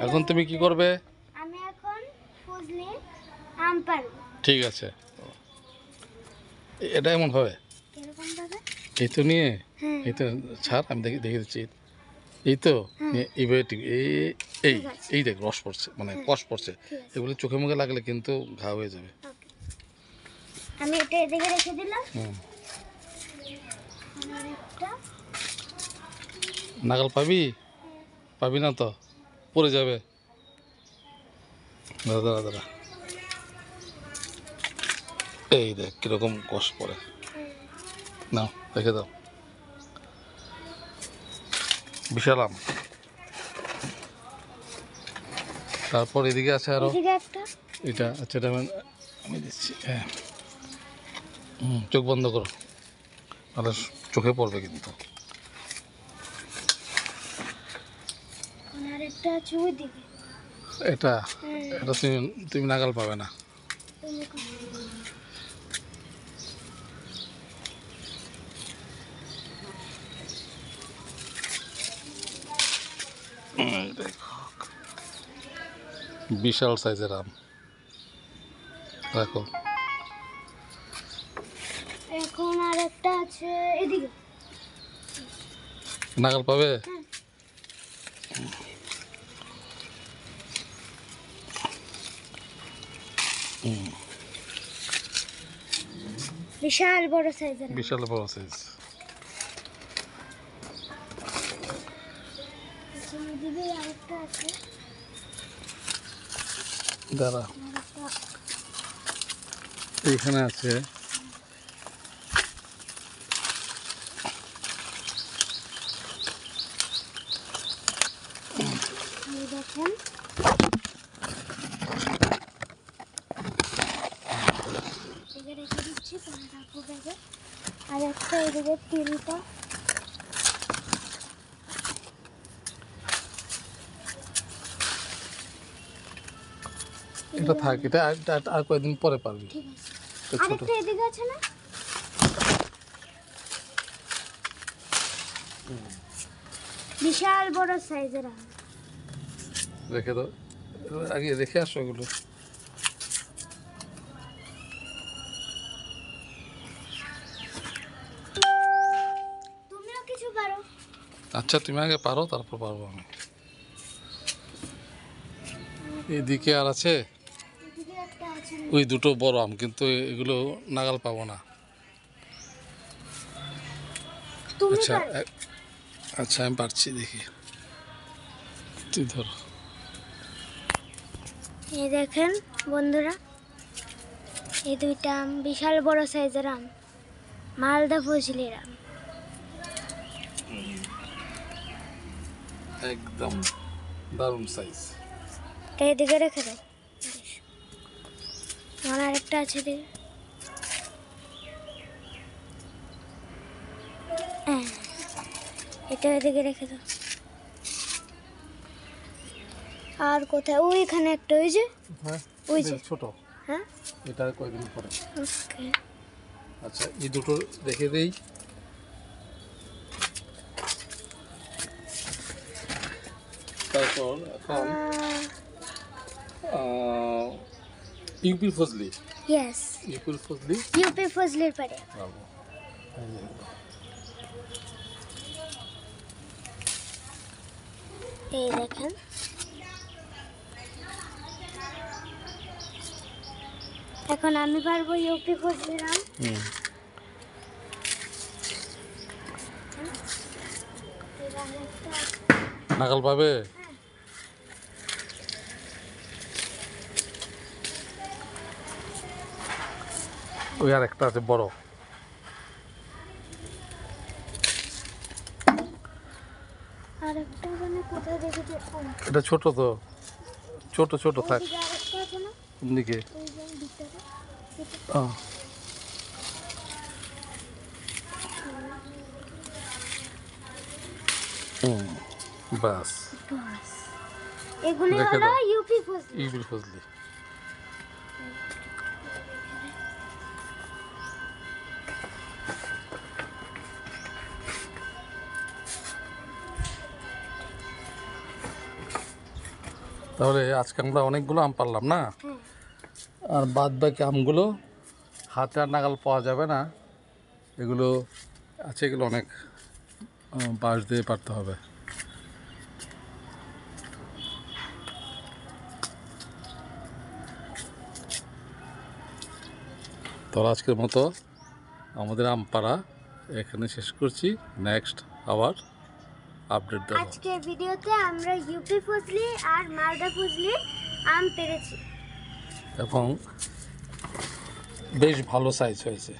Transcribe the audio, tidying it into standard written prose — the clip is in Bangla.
এখন তুমি কি করবে? আমি এখন ফজলি আম পারবো। ঠিক আছে, এটা এমন হবে কিরকম ভাবে? এই তো নিয়ে হ্যাঁ। এই তো ছাড়, আমি দেখে দিচ্ছি। এই তো নিয়ে এইভাবে এই এই ঠিক আছে। এই দেখ রস পড়ছে, মানে হ্যাঁ, কষ পড়ছে। ঠিক আছে। এগুলো চোখে মুখে লাগলে কিন্তু ঘা হয়ে যাবে। ওকে। আমি এটা এদিকে রেখে দিলাম। হুম, আর একটা নাগাল পাবি? পাবি না তো, পড়ে যাবে। দাঁড়া দাঁড়া দাঁড়া, এই দেখ কিরকম কষ পড়ে। নাও রেখে দাও। বিশাল আম। তারপর এদিকে আছে আরো এদিকে একটা। এটা। আচ্ছা, এটা আমি দিচ্ছি। হ্যাঁ, চোখ বন্ধ করো, তাহলে চোখে পড়বে কিন্তু। আর একটা আছে ওইদিকে। এটা হ্যাঁ। এটা তুমি তুমি নাগাল পাবে না। তুমি কর। এই দেখো, বিশাল সাইজের আম। রাখো। এখন আর একটা আছে এদিকে। নাগাল পাবে? হ্যাঁ। বিশাল বড় সাইজের আম। বিশাল বড় সাইজ। আচ্ছা, এদিকে আরেকটা আছে। দাঁড়া, আরেকটা। এইখানে আছে। এই দেখেন। এদিকে রেখে দিচ্ছি, পরে রাখবো ব্যাগে। আর একটা এদিকে তিনটা। এটা থাক, এটা আর কয়েকদিন পরে পারবি। ঠিক আছে। এটা ছোট। আরেকটা এদিকে আছে না? বিশাল বড় সাইজের আম। রেখে দাও, আগে রেখে আসো এগুলো। তুমিও কিছু পারো। আচ্ছা, তুমি আগে পারো, তারপর পারবো আমি। এদিকে আর আছে এদিকে একটা আছে। ওই দুটো বড় আম, কিন্তু এগুলো নাগাল পাবো না। তুমি আচ্ছা পারো। আচ্ছা, আমি পারছি, দেখি। তুই ধরো। এই দেখেন বন্ধুরা, এই দুইটা আম বিশাল বড় সাইজের আম, মালদা ফজলির আম। একদম দারুণ সাইজ। এটা এদিকে রেখে দাও। আমার আরেকটা আছে এদিকে। হ্যাঁ, এটা এদিকে রেখে দাও। আর কোথায়? ওইখানে একটা, ওই যে হ্যাঁ, ওই যে। ছোট। হ্যাঁ, এটা কয়েকদিন পরে। ওকে। আচ্ছা, এই দুটো রেখে দেই। তারপর এখন ইউপি ফজলি। ইয়েস, ইউপি ফজলি। ইউপি ফজলির পারে। bravo। এই দেখেন, এখন আমি পারবো ইউপি ফজলির আম। নাগাল পাবে? ওই আর একটা আছে বড়। আর একটা মানে কোথায় দেখেছি? এটা ছোট তো, ছোট ছোট থাক। ওইদিকে আরেকটা আছে না? কোন দিকে? ওই যে ভিতরে। বাস, বাস, এগুলি রেখে হলো দাও। ইউপি ফজলি। ইউপি ফজলি। তাহলে আজকে আমরা অনেকগুলো আম পারলাম না? হ্যাঁ। আর বাদ বাকি আমগুলো হাতে আর নাগাল পাওয়া যাবে না, এগুলো আছে, এগুলো অনেক বাঁশ দিয়ে পারতে হবে। তো আজকের মতো আমাদের আম পাড়া এখানে শেষ করছি। নেক্সট আবার আপডেট দেবো। আজকের ভিডিওতে আমরা ইউপি ফজলি আর মালদা ফজলির আম পেরেছি। এবং বেশ ভালো সাইজ হয়েছে।